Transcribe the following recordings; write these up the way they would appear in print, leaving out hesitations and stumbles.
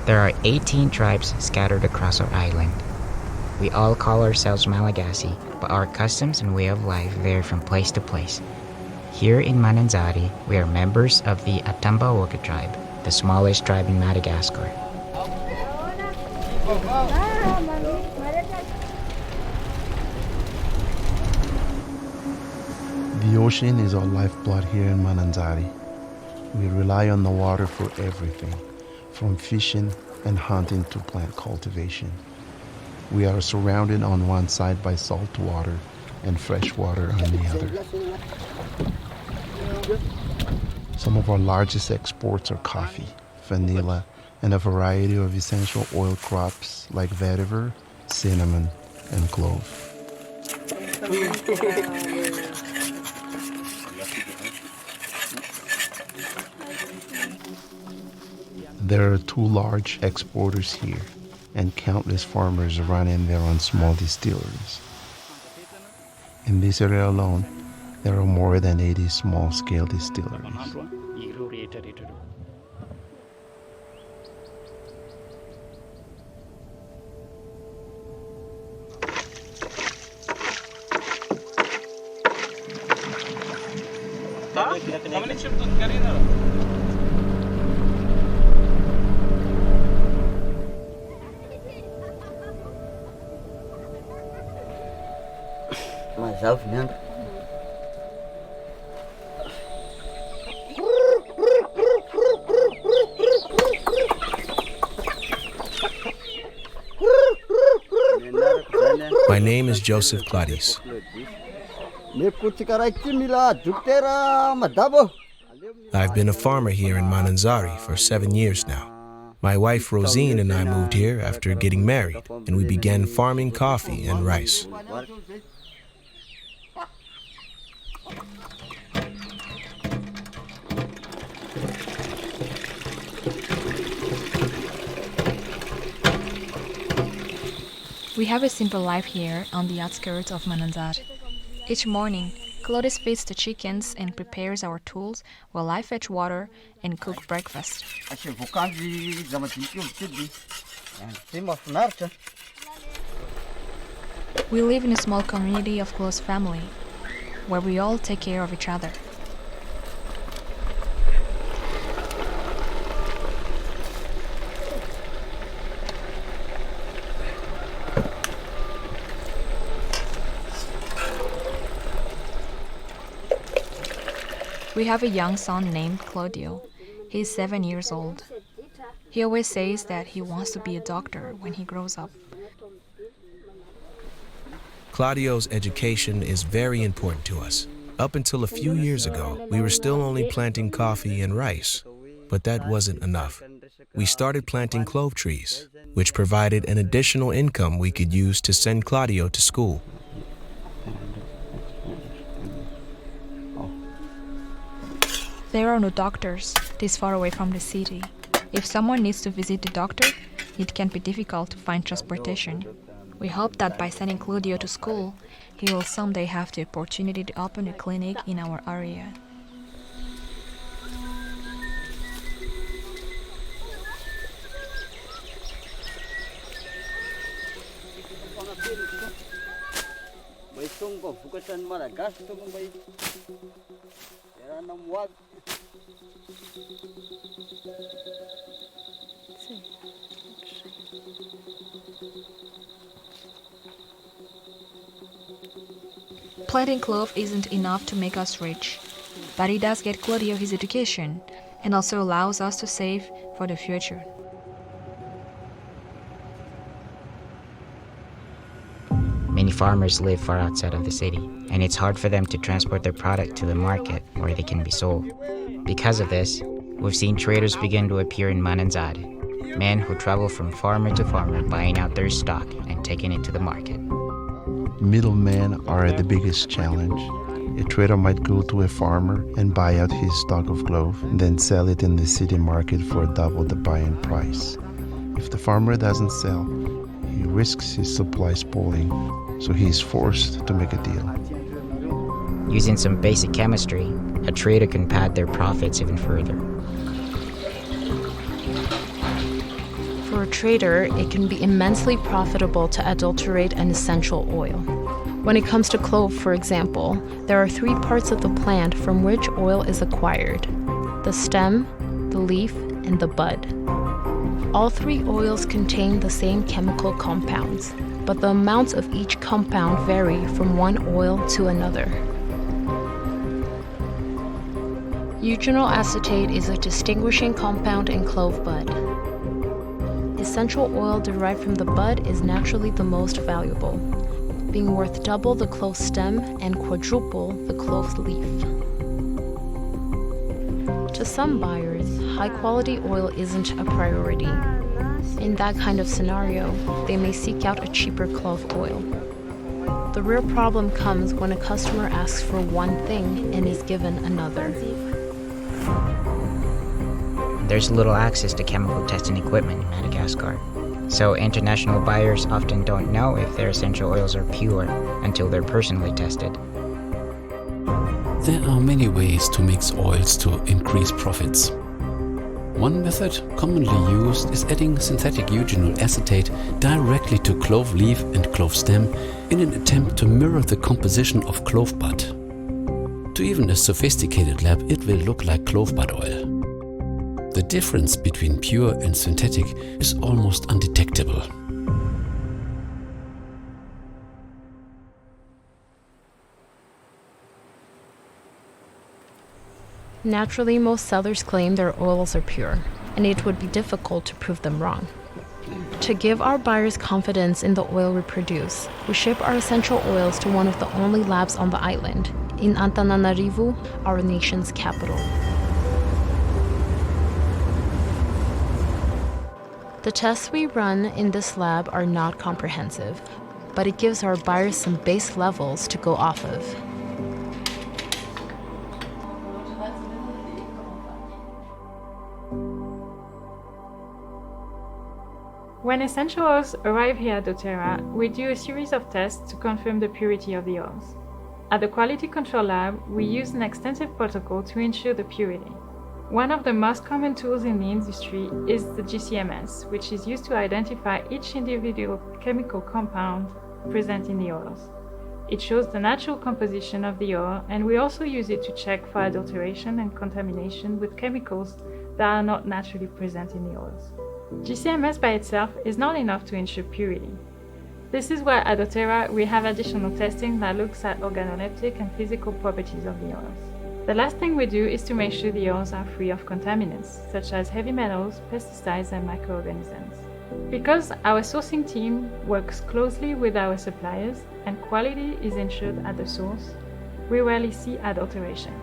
There are 18 tribes scattered across our island. We all call ourselves Malagasy, but our customs and way of life vary from place to place. Here in Mananzari, we are members of the Atambaoka tribe, the smallest tribe in Madagascar. The ocean is our lifeblood here in Mananzari. We rely on the water for everything, from fishing and hunting to plant cultivation. We are surrounded on one side by salt water and fresh water on the other. Some of our largest exports are coffee, vanilla, and a variety of essential oil crops like vetiver, cinnamon, and clove. There are 2 large exporters here, and countless farmers running their own small distilleries. In this area alone, there are more than 80 small-scale distilleries. My name is Joseph Claudius. I've been a farmer here in Mananzari for 7 years now. My wife Rosine and I moved here after getting married, and we began farming coffee and rice. We have a simple life here on the outskirts of Mananzari. Each morning, Claudius feeds the chickens and prepares our tools while I fetch water and cook breakfast. We live in a small community of close family, where we all take care of each other. We have a young son named Claudio. He's 7 years old. He always says that he wants to be a doctor when he grows up. Claudio's education is very important to us. Up until a few years ago, we were still only planting coffee and rice, but that wasn't enough. We started planting clove trees, which provided an additional income we could use to send Claudio to school. There are no doctors this far away from the city. If someone needs to visit the doctor, it can be difficult to find transportation. We hope that by sending Claudio to school, he will someday have the opportunity to open a clinic in our area. Planting clove isn't enough to make us rich, but it does get Claudio his education and also allows us to save for the future. Many farmers live far outside of the city, and it's hard for them to transport their product to the market where they can be sold. Because of this, we've seen traders begin to appear in Mananzari, men who travel from farmer to farmer buying out their stock and taking it to the market. Middlemen are the biggest challenge. A trader might go to a farmer and buy out his stock of clove, and then sell it in the city market for double the buying price. If the farmer doesn't sell, he risks his supply spoiling, so he is forced to make a deal. Using some basic chemistry, a trader can pad their profits even further. For a trader, it can be immensely profitable to adulterate an essential oil. When it comes to clove, for example, there are 3 parts of the plant from which oil is acquired: the stem, the leaf, and the bud. All 3 oils contain the same chemical compounds, but the amounts of each compound vary from one oil to another. Eugenyl acetate is a distinguishing compound in clove bud. Essential oil derived from the bud is naturally the most valuable, being worth double the clove stem and quadruple the clove leaf. To some buyers, high-quality oil isn't a priority. In that kind of scenario, they may seek out a cheaper clove oil. The real problem comes when a customer asks for one thing and is given another. There's little access to chemical testing equipment in Madagascar, so international buyers often don't know if their essential oils are pure until they're personally tested. There are many ways to mix oils to increase profits. One method commonly used is adding synthetic eugenyl acetate directly to clove leaf and clove stem in an attempt to mirror the composition of clove bud. To even a sophisticated lab, it will look like clove bud oil. The difference between pure and synthetic is almost undetectable. Naturally, most sellers claim their oils are pure, and it would be difficult to prove them wrong. To give our buyers confidence in the oil we produce, we ship our essential oils to one of the only labs on the island, in Antananarivo, our nation's capital. The tests we run in this lab are not comprehensive, but it gives our buyers some base levels to go off of. When essential oils arrive here at doTERRA, we do a series of tests to confirm the purity of the oils. At the Quality Control Lab, we use an extensive protocol to ensure the purity. One of the most common tools in the industry is the GCMS, which is used to identify each individual chemical compound present in the oils. It shows the natural composition of the oil, and we also use it to check for adulteration and contamination with chemicals that are not naturally present in the oils. GCMS by itself is not enough to ensure purity. This is why at doTERRA we have additional testing that looks at organoleptic and physical properties of the oils. The last thing we do is to make sure the oils are free of contaminants, such as heavy metals, pesticides, and microorganisms. Because our sourcing team works closely with our suppliers and quality is ensured at the source, we rarely see adulteration.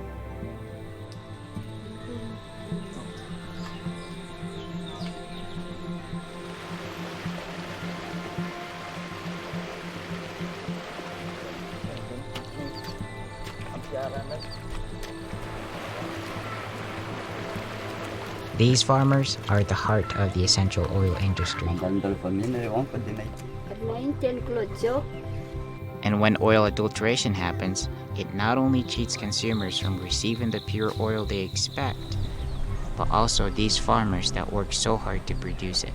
These farmers are the heart of the essential oil industry. And when oil adulteration happens, it not only cheats consumers from receiving the pure oil they expect, but also these farmers that work so hard to produce it.